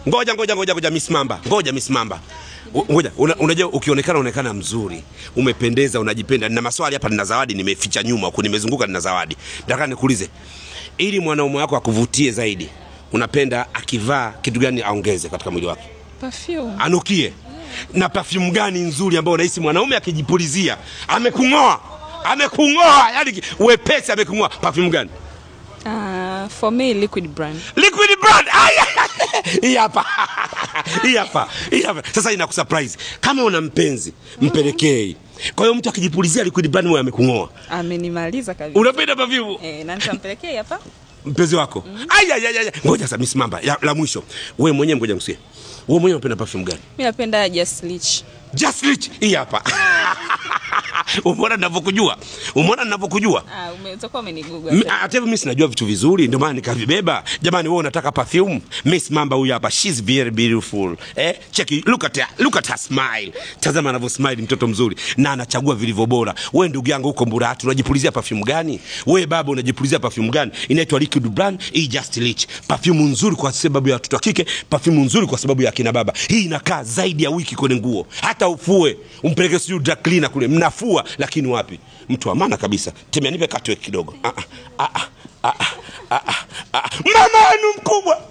Ngoja Miss Mamba. Ngoja Miss Mamba. Ngoja, unajua unaonekana mzuri, umependeza, unajipenda. Nina maswali hapa, nina zawadi nimeficha nyuma huko, nimezunguka, nina zawadi. Nataka nikuulize, ili mwanaume wako akuvutie zaidi, unapenda akivaa kitu gani aongeze katika mwili wake? Perfume. Anukie. Na perfume gani nzuri ambayo unahisi mwanaume akijipulizia amekung'oa? Amekung'oa, yani wepesi amekung'oa. Perfume gani? For me, Liquid Brand. Liquid Brand. Hii hapa. Sasa inakusurprise. Kama una mpenzi, mpelekee. Kwa hiyo mtu akijipulizia Liquid Brand wewe amekung'oa. Amenimaliza kabisa. Unapenda perfume? Na nitampelekea hapa. Mpenzi wako. Ngoja sasa Miss Mamba, la mwisho. Wewe mwenyewe ngoja nikusie. Wewe mwenyewe unapenda perfume gani? Mimi napenda Just Rich. Just Rich. Hii hapa. Umeona ninavokujua? Utakuwa umeniguga. Hata mimi sinajua vitu vizuri, ndio maana nikavibeba. Jamani, wewe unataka perfume? Miss Mamba huyu hapa, she's very beautiful. Check it, look at her smile. Tazama anavyo smile, mtoto mzuri na anachagua vilivyo bora. Wewe ndugu yangu huko Mburati unajipulizia perfume gani? Wewe baba unajipulizia perfume gani? Inaitwa Liquid Brand, hii Just Rich. Perfume nzuri kwa sababu ya watoto wa kike, perfume nzuri kwa sababu ya kina baba. Hii inakaa zaidi ya wiki kwenye nguo. Hata ufue, umpeleke sio dry cleaner kule, mnafua, lakini wapi? Mtu wa maana kabisa. Temea nipe katwe kidogo. Mama anu mkubwa.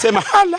Sema hala.